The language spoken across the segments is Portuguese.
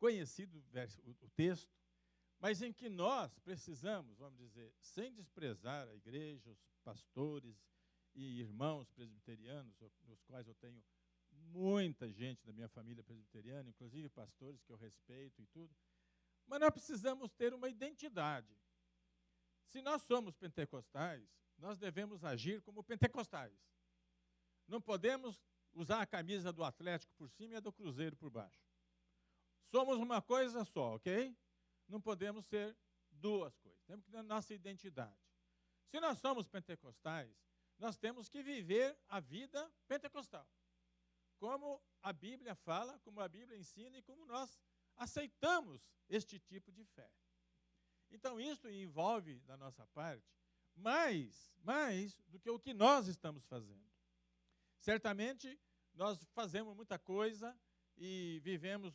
conhecido o texto, mas em que nós precisamos, vamos dizer, sem desprezar a igreja, os pastores e irmãos presbiterianos, nos quais eu tenho muita gente da minha família presbiteriana, inclusive pastores que eu respeito e tudo, mas nós precisamos ter uma identidade. Se nós somos pentecostais, nós devemos agir como pentecostais. Não podemos usar a camisa do Atlético por cima e a do Cruzeiro por baixo. Somos uma coisa só, ok? Não podemos ser duas coisas. Temos que ter a nossa identidade. Se nós somos pentecostais, nós temos que viver a vida pentecostal. Como a Bíblia fala, como a Bíblia ensina e como nós aceitamos este tipo de fé. Então, isso envolve, da nossa parte, mais do que o que nós estamos fazendo. Certamente, nós fazemos muita coisa e vivemos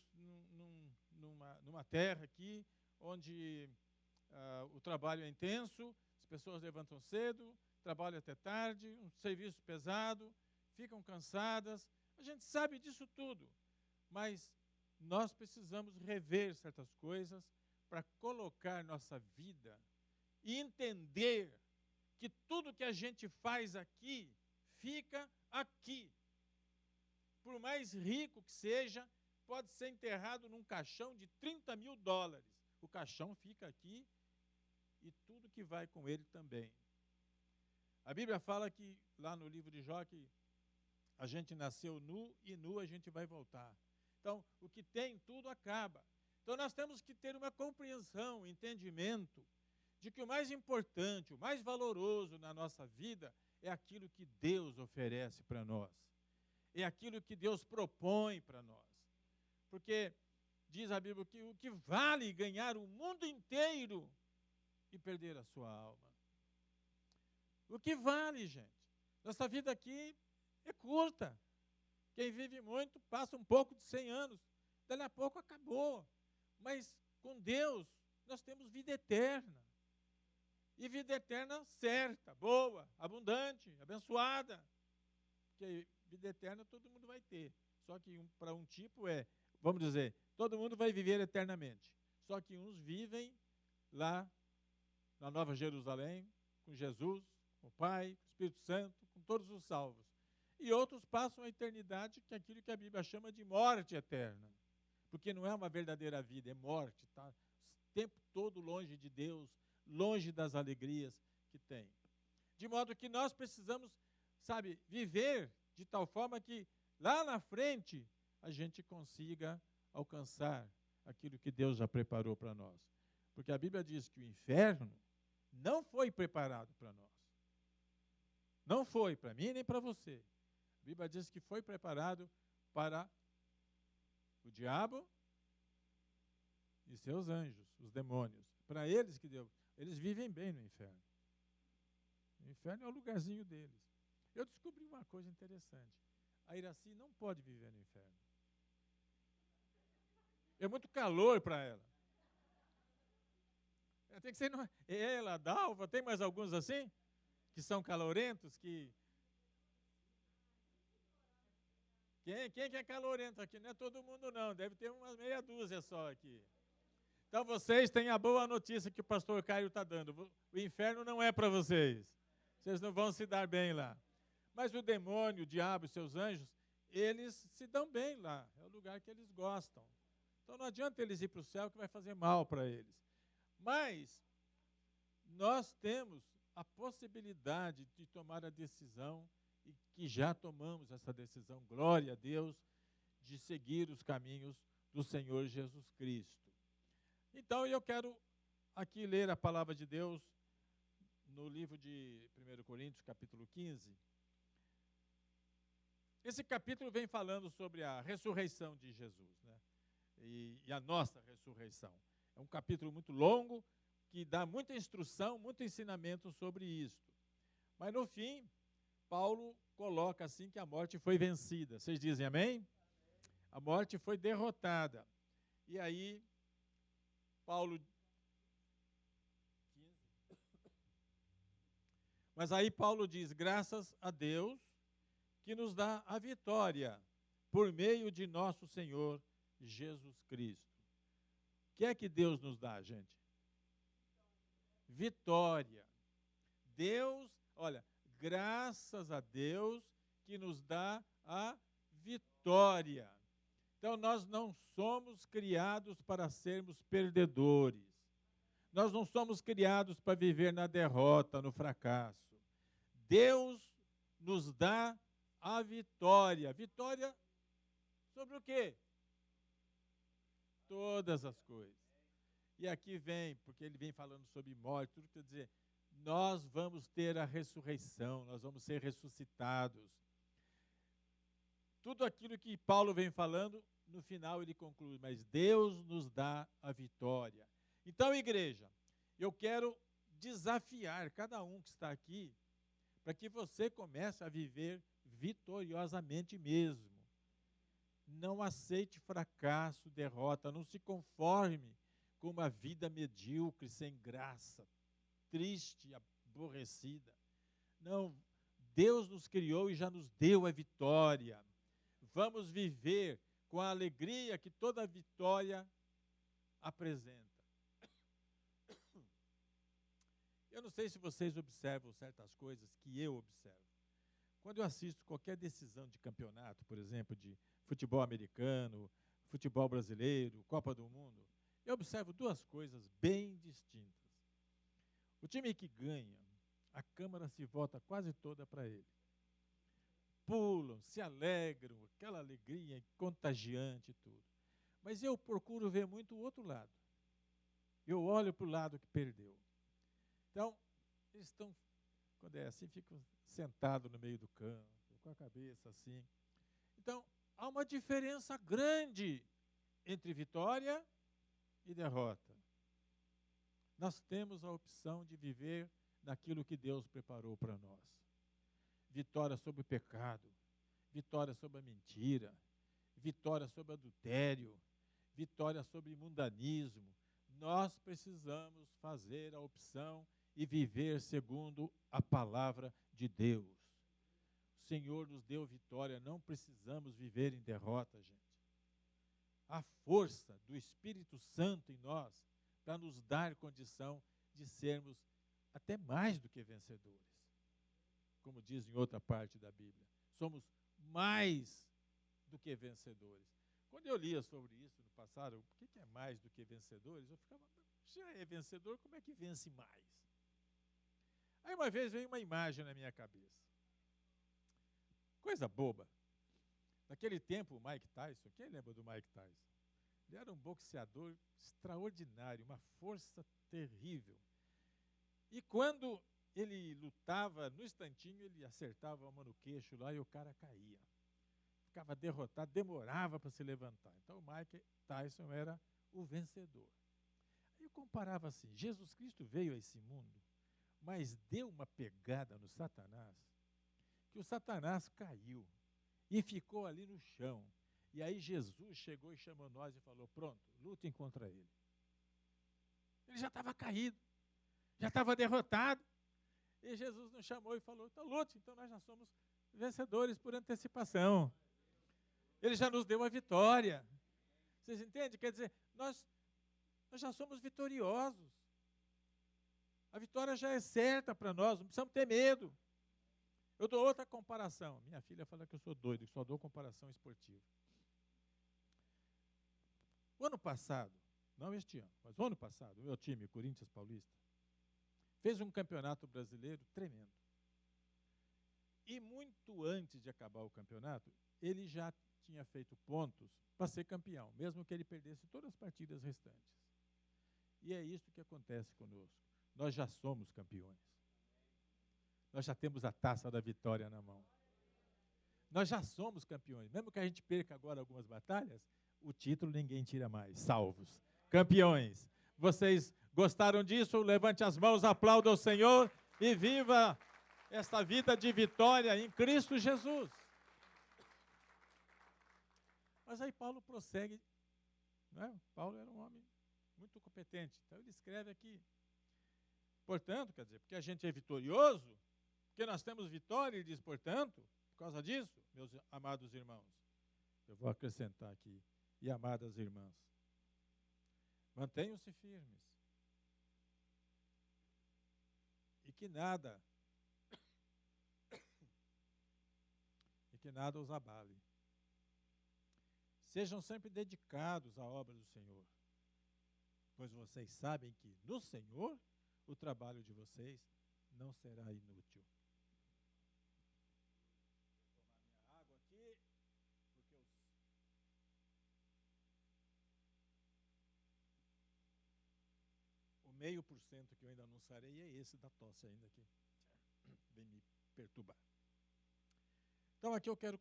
numa terra aqui onde o trabalho é intenso, as pessoas levantam cedo, trabalham até tarde, um serviço pesado, ficam cansadas. A gente sabe disso tudo, mas nós precisamos rever certas coisas para colocar nossa vida e entender que tudo que a gente faz aqui, fica aqui. Por mais rico que seja, pode ser enterrado num caixão de $30 mil. O caixão fica aqui e tudo que vai com ele também. A Bíblia fala que, lá no livro de Jó, que a gente nasceu nu e nu a gente vai voltar. Então, o que tem, tudo acaba. Então, nós temos que ter uma compreensão, um entendimento de que o mais importante, o mais valoroso na nossa vida é aquilo que Deus oferece para nós. É aquilo que Deus propõe para nós. Porque diz a Bíblia que o que vale ganhar o mundo inteiro e perder a sua alma. O que vale, gente? Nossa vida aqui é curta. Quem vive muito passa um pouco de 100 anos. Dali a pouco acabou. Mas com Deus nós temos vida eterna. E vida eterna certa, boa, abundante, abençoada. Porque vida eterna todo mundo vai ter. Só que para um tipo vamos dizer, todo mundo vai viver eternamente. Só que uns vivem lá na Nova Jerusalém, com Jesus, com o Pai, com o Espírito Santo, com todos os salvos. E outros passam a eternidade, que é aquilo que a Bíblia chama de morte eterna. Porque não é uma verdadeira vida, é morte, está o tempo todo longe de Deus, longe das alegrias que tem. De modo que nós precisamos, viver de tal forma que lá na frente a gente consiga alcançar aquilo que Deus já preparou para nós. Porque a Bíblia diz que o inferno não foi preparado para nós. Não foi para mim nem para você. A Bíblia diz que foi preparado para o diabo e seus anjos, os demônios. Para eles que Deus, eles vivem bem no inferno. O inferno é o lugarzinho deles. Eu descobri uma coisa interessante. A Iraci não pode viver no inferno. É muito calor para ela. Tem que ser ela, a Dalva, tem mais alguns assim? Que são calorentos, que... Quem que é calorento aqui? Não é todo mundo não, deve ter umas meia dúzia só aqui. Então vocês têm a boa notícia que o pastor Caio está dando. O inferno não é para vocês. Vocês não vão se dar bem lá. Mas o demônio, o diabo e seus anjos, eles se dão bem lá. É o lugar que eles gostam. Então não adianta eles ir para o céu que vai fazer mal para eles. Mas nós temos a possibilidade de tomar a decisão, e que já tomamos essa decisão, glória a Deus, de seguir os caminhos do Senhor Jesus Cristo. Então, eu quero aqui ler a palavra de Deus no livro de 1 Coríntios, capítulo 15. Esse capítulo vem falando sobre a ressurreição de Jesus, né? E a nossa ressurreição. É um capítulo muito longo, que dá muita instrução, muito ensinamento sobre isto. Mas, no fim, Paulo coloca assim que a morte foi vencida. Vocês dizem amém? A morte foi derrotada. E aí, Paulo... Mas aí Paulo diz, graças a Deus, que nos dá a vitória por meio de nosso Senhor Jesus Cristo. que é que Deus nos dá, gente? Vitória. Deus, olha, graças a Deus que nos dá a vitória. Então, nós não somos criados para sermos perdedores. Nós não somos criados para viver na derrota, no fracasso. Deus nos dá a vitória. Vitória sobre o quê? Todas as coisas. E aqui vem, porque ele vem falando sobre morte, tudo quer dizer, nós vamos ter a ressurreição, nós vamos ser ressuscitados. Tudo aquilo que Paulo vem falando, no final ele conclui, mas Deus nos dá a vitória. Então, igreja, eu quero desafiar cada um que está aqui, para que você comece a viver vitoriosamente mesmo. Não aceite fracasso, derrota, não se conforme com uma vida medíocre, sem graça, triste, aborrecida. Não, Deus nos criou e já nos deu a vitória. Vamos viver com a alegria que toda vitória apresenta. Eu não sei se vocês observam certas coisas que eu observo. Quando eu assisto qualquer decisão de campeonato, por exemplo, de futebol americano, futebol brasileiro, Copa do Mundo, eu observo duas coisas bem distintas. O time que ganha, a câmara se volta quase toda para ele. Pulam, se alegram, aquela alegria contagiante e tudo. Mas eu procuro ver muito o outro lado. Eu olho para o lado que perdeu. Então, eles estão, quando é assim, ficam sentados no meio do campo, com a cabeça assim. Então, há uma diferença grande entre vitória e derrota. Nós temos a opção de viver naquilo que Deus preparou para nós. Vitória sobre o pecado, vitória sobre a mentira, vitória sobre o adultério, vitória sobre o mundanismo. Nós precisamos fazer a opção e viver segundo a palavra de Deus. O Senhor nos deu vitória, não precisamos viver em derrota, gente. A força do Espírito Santo em nós para nos dar condição de sermos até mais do que vencedores. Como diz em outra parte da Bíblia, somos mais do que vencedores. Quando eu lia sobre isso no passado, o que é mais do que vencedores? Eu ficava, já é vencedor, como é que vence mais? Aí uma vez veio uma imagem na minha cabeça. Coisa boba. Naquele tempo, o Mike Tyson, quem lembra do Mike Tyson? Ele era um boxeador extraordinário, uma força terrível. E quando ele lutava, no instantinho, ele acertava uma no queixo lá e o cara caía. Ficava derrotado, demorava para se levantar. Então, o Mike Tyson era o vencedor. Aí eu comparava assim, Jesus Cristo veio a esse mundo, mas deu uma pegada no Satanás, que o Satanás caiu e ficou ali no chão. E aí Jesus chegou e chamou nós e falou, pronto, lutem contra ele. Ele já estava caído, já estava derrotado. E Jesus nos chamou e falou, então lute, então nós já somos vencedores por antecipação. Ele já nos deu a vitória. Vocês entendem? Quer dizer, nós já somos vitoriosos. A vitória já é certa para nós, não precisamos ter medo. Eu dou outra comparação. Minha filha fala que eu sou doido, que só dou comparação esportiva. O ano passado, não este ano, mas o ano passado, o meu time, o Corinthians Paulista, fez um campeonato brasileiro tremendo. E muito antes de acabar o campeonato, ele já tinha feito pontos para ser campeão, mesmo que ele perdesse todas as partidas restantes. E é isso que acontece conosco. Nós já somos campeões. Nós já temos a taça da vitória na mão. Nós já somos campeões. Mesmo que a gente perca agora algumas batalhas, o título ninguém tira mais. Salvos. Campeões. Vocês gostaram disso? Levante as mãos, aplauda o Senhor e viva esta vida de vitória em Cristo Jesus. Mas aí Paulo prossegue. Não é? Paulo era um homem muito competente. Então ele escreve aqui. Portanto, quer dizer, porque a gente é vitorioso, porque nós temos vitória, ele diz, portanto, por causa disso, meus amados irmãos, eu vou acrescentar aqui, e amadas irmãs, Mantenham-se firmes. E que nada os abale. Sejam sempre dedicados à obra do Senhor, pois vocês sabem que no Senhor o trabalho de vocês não será inútil. Vou tomar minha água aqui, porque o 0,5% que eu ainda não sarei é esse da tosse ainda aqui. Vem me perturbar. Então aqui eu quero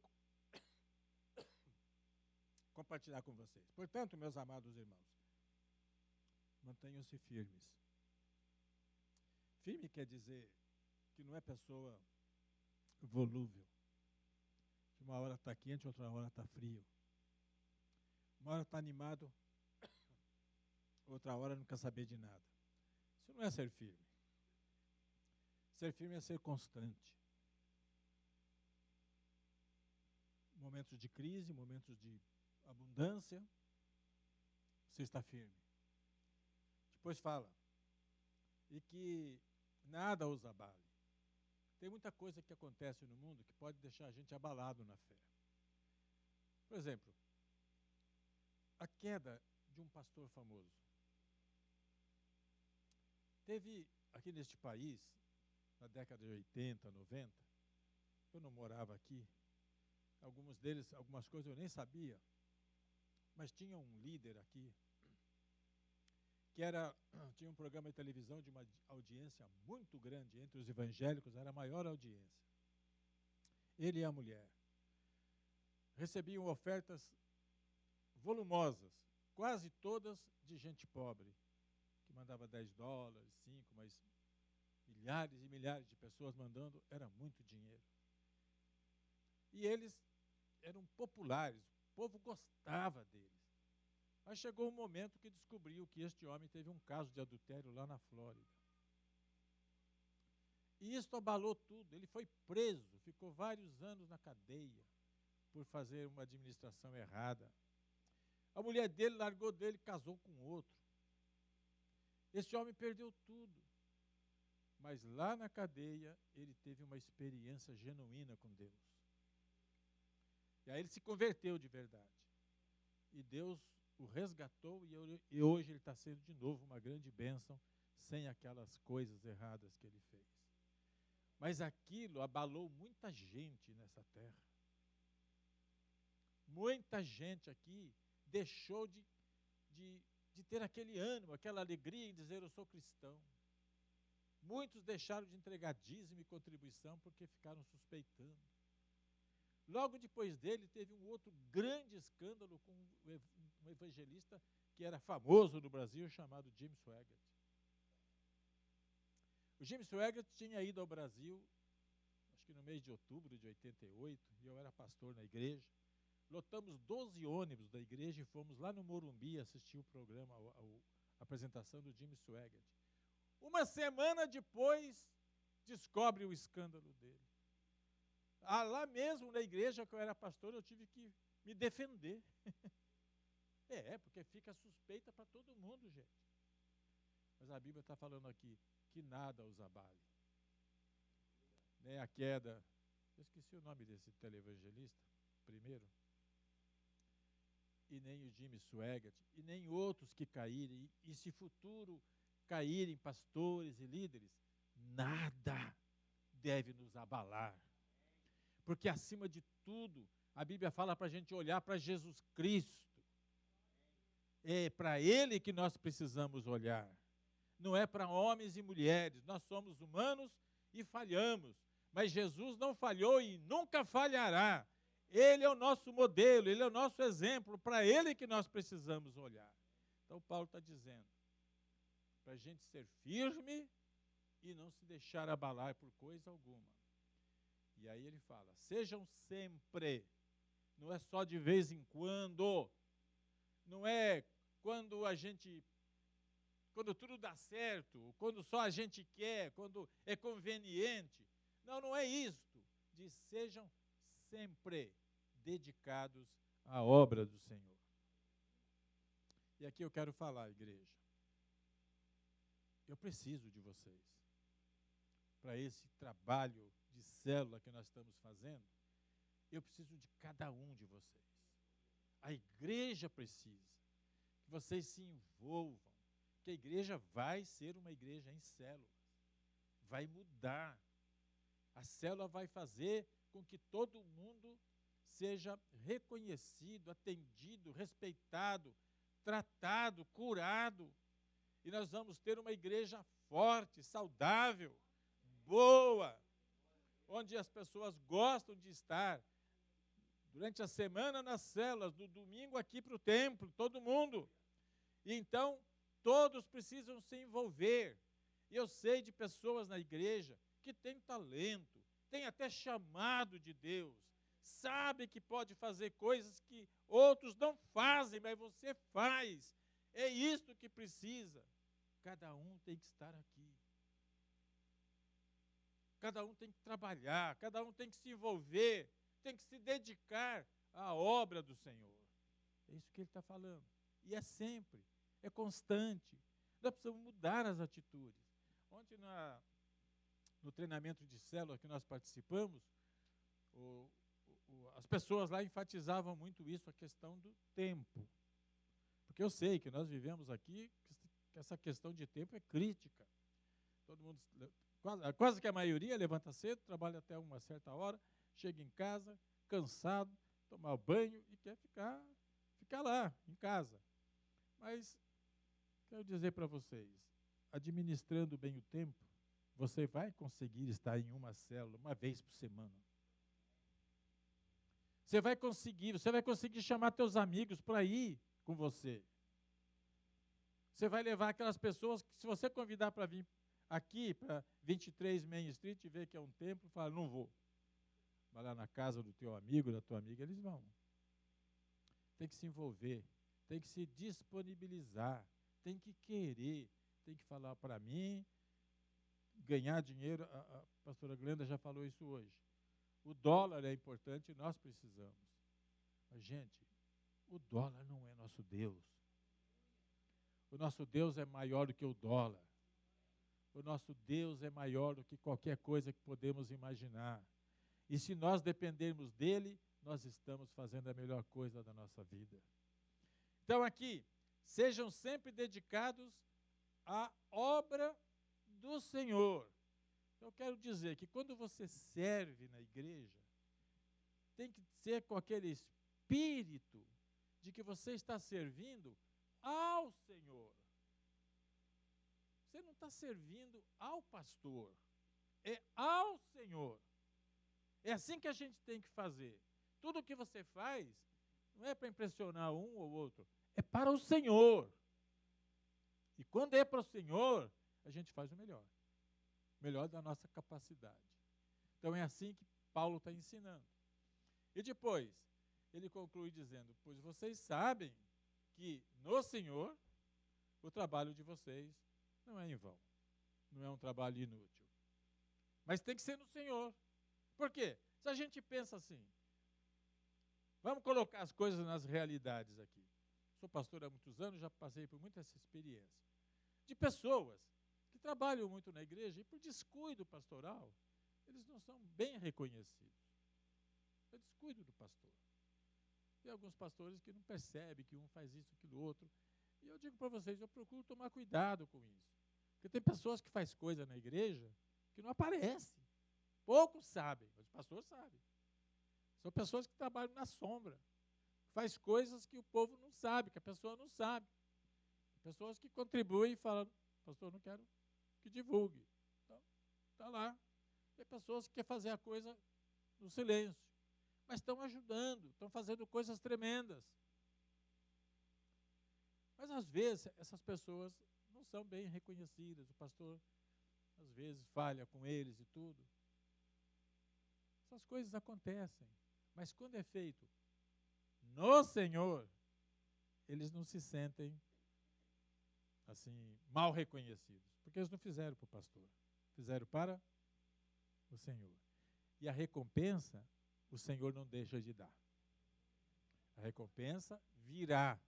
compartilhar com vocês. Portanto, meus amados irmãos, mantenham-se firmes. Firme quer dizer que não é pessoa volúvel. Que uma hora está quente, outra hora está frio. Uma hora está animado, outra hora não quer saber de nada. Isso não é ser firme. Ser firme é ser constante. Momentos de crise, momentos de abundância, você está firme. Depois fala, e que nada os abale. Tem muita coisa que acontece no mundo que pode deixar a gente abalado na fé. Por exemplo, a queda de um pastor famoso. Teve aqui neste país, na década de 80, 90, eu não morava aqui, alguns deles, algumas coisas eu nem sabia, mas tinha um líder aqui, que tinha um programa de televisão de uma audiência muito grande entre os evangélicos, era a maior audiência. Ele e a mulher recebiam ofertas volumosas, quase todas de gente pobre, que mandava $10, 5, mas milhares e milhares de pessoas mandando, era muito dinheiro. E eles eram populares, o povo gostava deles. Mas chegou um momento que descobriu que este homem teve um caso de adultério lá na Flórida. E isso abalou tudo. Ele foi preso, ficou vários anos na cadeia por fazer uma administração errada. A mulher dele largou dele e casou com outro. Esse homem perdeu tudo. Mas lá na cadeia, ele teve uma experiência genuína com Deus. E aí ele se converteu de verdade. E Deus o resgatou e hoje ele está sendo de novo uma grande bênção, sem aquelas coisas erradas que ele fez. Mas aquilo abalou muita gente nessa terra. Muita gente aqui deixou de ter aquele ânimo, aquela alegria em dizer eu sou cristão. Muitos deixaram de entregar dízimo e contribuição porque ficaram suspeitando. Logo depois dele, teve um outro grande escândalo com um evangelista que era famoso no Brasil, chamado Jim Swaggart. O Jim Swaggart tinha ido ao Brasil, acho que no mês de outubro de 88, e eu era pastor na igreja. Lotamos 12 ônibus da igreja e fomos lá no Morumbi assistir o programa, a apresentação do Jim Swaggart. Uma semana depois, descobre o escândalo dele. Lá mesmo na igreja que eu era pastor, eu tive que me defender. Porque fica suspeita para todo mundo, gente. Mas a Bíblia está falando aqui que nada os abale. Nem a queda, eu esqueci o nome desse televangelista, primeiro, e nem o Jim Swaggart, e nem outros que caírem, e se futuro caírem pastores e líderes, nada deve nos abalar. Porque, acima de tudo, a Bíblia fala para a gente olhar para Jesus Cristo. É para Ele que nós precisamos olhar. Não é para homens e mulheres. Nós somos humanos e falhamos. Mas Jesus não falhou e nunca falhará. Ele é o nosso modelo, Ele é o nosso exemplo. Para Ele que nós precisamos olhar. Então, Paulo está dizendo, para a gente ser firme e não se deixar abalar por coisa alguma. E aí ele fala, sejam sempre, não é só de vez em quando, não é quando tudo dá certo, quando só a gente quer, quando é conveniente. Não é isto. Diz, sejam sempre dedicados à obra do Senhor. E aqui eu quero falar, igreja, eu preciso de vocês para esse trabalho de célula que nós estamos fazendo. Eu preciso de cada um de vocês. A igreja precisa que vocês se envolvam, que a igreja vai ser uma igreja em células, vai mudar. A célula vai fazer com que todo mundo seja reconhecido, atendido, respeitado, tratado, curado. E nós vamos ter uma igreja forte, saudável, boa, onde as pessoas gostam de estar. Durante a semana nas células, do domingo aqui para o templo, todo mundo. E então, todos precisam se envolver. E eu sei de pessoas na igreja que têm talento, têm até chamado de Deus, sabe que pode fazer coisas que outros não fazem, mas você faz. É isso que precisa. Cada um tem que estar aqui. Cada um tem que trabalhar, cada um tem que se envolver, tem que se dedicar à obra do Senhor. É isso que ele está falando. E é sempre, é constante. Nós precisamos mudar as atitudes. Ontem, no treinamento de célula que nós participamos, as pessoas lá enfatizavam muito isso, a questão do tempo. Porque eu sei que nós vivemos aqui, que essa questão de tempo é crítica. Todo mundo, quase que a maioria levanta cedo, trabalha até uma certa hora, chega em casa, cansado, tomar banho e quer ficar lá, em casa. Mas, quero dizer para vocês, administrando bem o tempo, você vai conseguir estar em uma célula uma vez por semana. Você vai conseguir chamar teus amigos para ir com você. Você vai levar aquelas pessoas que, se você convidar para vir aqui, para 23 Main Street, e ver que é um templo, fala, não vou. Vai lá na casa do teu amigo, da tua amiga, eles vão. Tem que se envolver, tem que se disponibilizar, tem que querer, tem que falar para mim, ganhar dinheiro. A pastora Glenda já falou isso hoje. O dólar é importante e nós precisamos. Mas, gente, o dólar não é nosso Deus. O nosso Deus é maior do que o dólar. O nosso Deus é maior do que qualquer coisa que podemos imaginar. E se nós dependermos dele, nós estamos fazendo a melhor coisa da nossa vida. Então aqui, sejam sempre dedicados à obra do Senhor. Eu quero dizer que quando você serve na igreja, tem que ser com aquele espírito de que você está servindo ao Senhor. Você não está servindo ao pastor, é ao Senhor. É assim que a gente tem que fazer. Tudo o que você faz não é para impressionar um ou outro, é para o Senhor. E quando é para o Senhor, a gente faz o melhor. Melhor da nossa capacidade. Então é assim que Paulo está ensinando. E depois, ele conclui dizendo, pois vocês sabem que no Senhor, o trabalho de vocês não é em vão. Não é um trabalho inútil. Mas tem que ser no Senhor. Por quê? Se a gente pensa assim, vamos colocar as coisas nas realidades aqui. Sou pastor há muitos anos, já passei por muita essa experiência. De pessoas que trabalham muito na igreja e por descuido pastoral, eles não são bem reconhecidos. É descuido do pastor. Tem alguns pastores que não percebem que um faz isso, aquilo, outro. E eu digo para vocês, eu procuro tomar cuidado com isso. Porque tem pessoas que fazem coisa na igreja que não aparecem. Poucos sabem, mas o pastor sabe. São pessoas que trabalham na sombra. Faz coisas que o povo não sabe, que a pessoa não sabe. Pessoas que contribuem e falam, pastor, não quero que divulgue. Então, está lá. Tem pessoas que querem fazer a coisa no silêncio. Mas estão ajudando, estão fazendo coisas tremendas. Mas, às vezes, essas pessoas não são bem reconhecidas. O pastor, às vezes, falha com eles e tudo. Essas coisas acontecem. Mas, quando é feito no Senhor, eles não se sentem, assim, mal reconhecidos. Porque eles não fizeram para o pastor. Fizeram para o Senhor. E a recompensa, o Senhor não deixa de dar. A recompensa virá.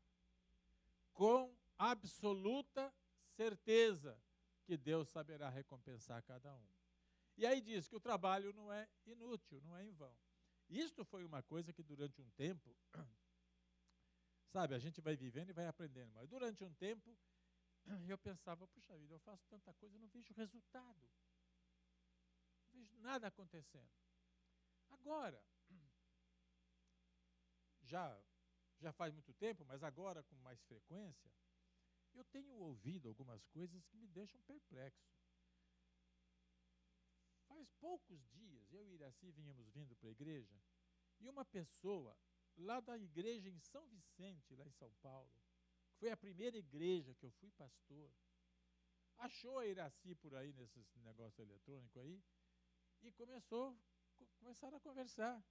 com absoluta certeza que Deus saberá recompensar cada um. E aí diz que o trabalho não é inútil, não é em vão. Isto foi uma coisa que durante um tempo, sabe, a gente vai vivendo e vai aprendendo, mas durante um tempo eu pensava, puxa vida, eu faço tanta coisa, eu não vejo resultado. Não vejo nada acontecendo. Agora, já faz muito tempo, mas agora com mais frequência, eu tenho ouvido algumas coisas que me deixam perplexo. Faz poucos dias, eu e Iraci vínhamos vindo para a igreja, e uma pessoa lá da igreja em São Vicente, lá em São Paulo, que foi a primeira igreja que eu fui pastor, achou a Iraci por aí nesses negócios eletrônicos aí, e começaram a conversar.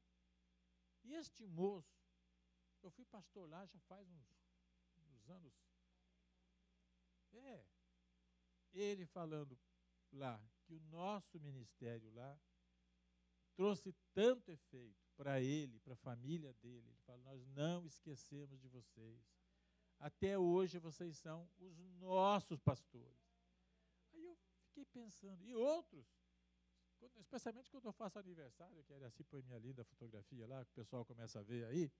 E este moço, eu fui pastor lá já faz uns anos. Ele falando lá que o nosso ministério lá trouxe tanto efeito para ele, para a família dele. Ele fala, nós não esquecemos de vocês. Até hoje vocês são os nossos pastores. Aí eu fiquei pensando, e outros, especialmente quando eu faço aniversário, que era assim, põe minha linda fotografia lá, que o pessoal começa a ver aí,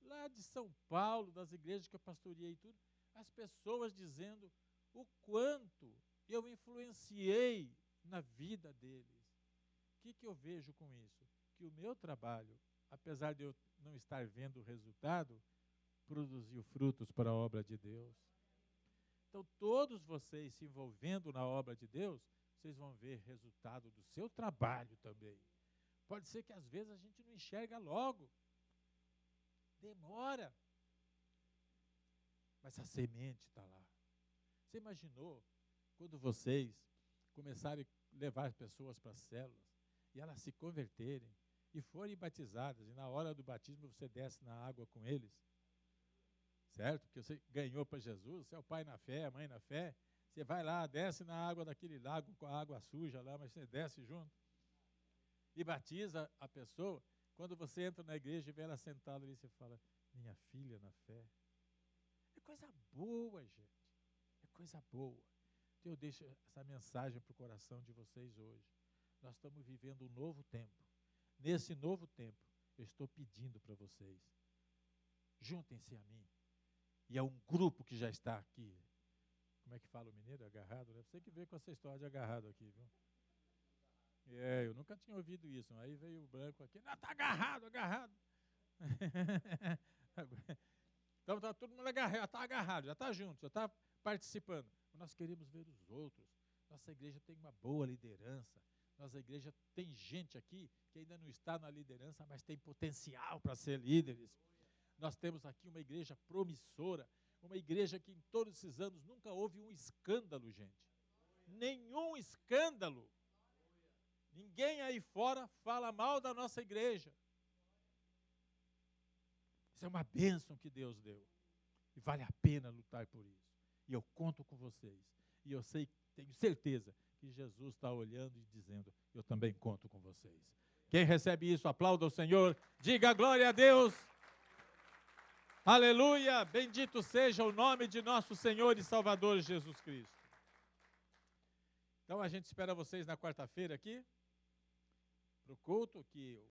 lá de São Paulo, das igrejas que eu pastoreei e tudo, as pessoas dizendo o quanto eu influenciei na vida deles. O que eu vejo com isso? Que o meu trabalho, apesar de eu não estar vendo o resultado, produziu frutos para a obra de Deus. Então, todos vocês se envolvendo na obra de Deus, vocês vão ver resultado do seu trabalho também. Pode ser que às vezes a gente não enxerga logo. Demora. Mas a semente está lá. Você imaginou quando vocês começarem a levar as pessoas para as células e elas se converterem e forem batizadas, e na hora do batismo você desce na água com eles, certo? Porque você ganhou para Jesus, você é o pai na fé, a mãe na fé, você vai lá, desce na água daquele lago com a água suja lá, mas você desce junto e batiza a pessoa. Quando você entra na igreja e vê ela sentada ali, você fala, minha filha na fé. É coisa boa, gente. É coisa boa. Então eu deixo essa mensagem para o coração de vocês hoje. Nós estamos vivendo um novo tempo. Nesse novo tempo, eu estou pedindo para vocês, juntem-se a mim. E é um grupo que já está aqui. Como é que fala o mineiro? Agarrado, né? Você que veio com essa história de agarrado aqui, viu? Eu nunca tinha ouvido isso. Aí veio o branco aqui, não, está agarrado, agarrado. Então está todo mundo agarrado, já está agarrado, já está junto, já está participando. Nós queremos ver os outros. Nossa igreja tem uma boa liderança. Nossa igreja tem gente aqui que ainda não está na liderança, mas tem potencial para ser líderes. Nós temos aqui uma igreja promissora, uma igreja que em todos esses anos nunca houve um escândalo, gente. Nenhum escândalo. Ninguém aí fora fala mal da nossa igreja. Isso é uma bênção que Deus deu. E vale a pena lutar por isso. E eu conto com vocês. E eu sei, tenho certeza que Jesus está olhando e dizendo, eu também conto com vocês. Quem recebe isso, aplauda o Senhor. Diga glória a Deus. Aleluia. Bendito seja o nome de nosso Senhor e Salvador Jesus Cristo. Então a gente espera vocês na quarta-feira aqui, para o culto, que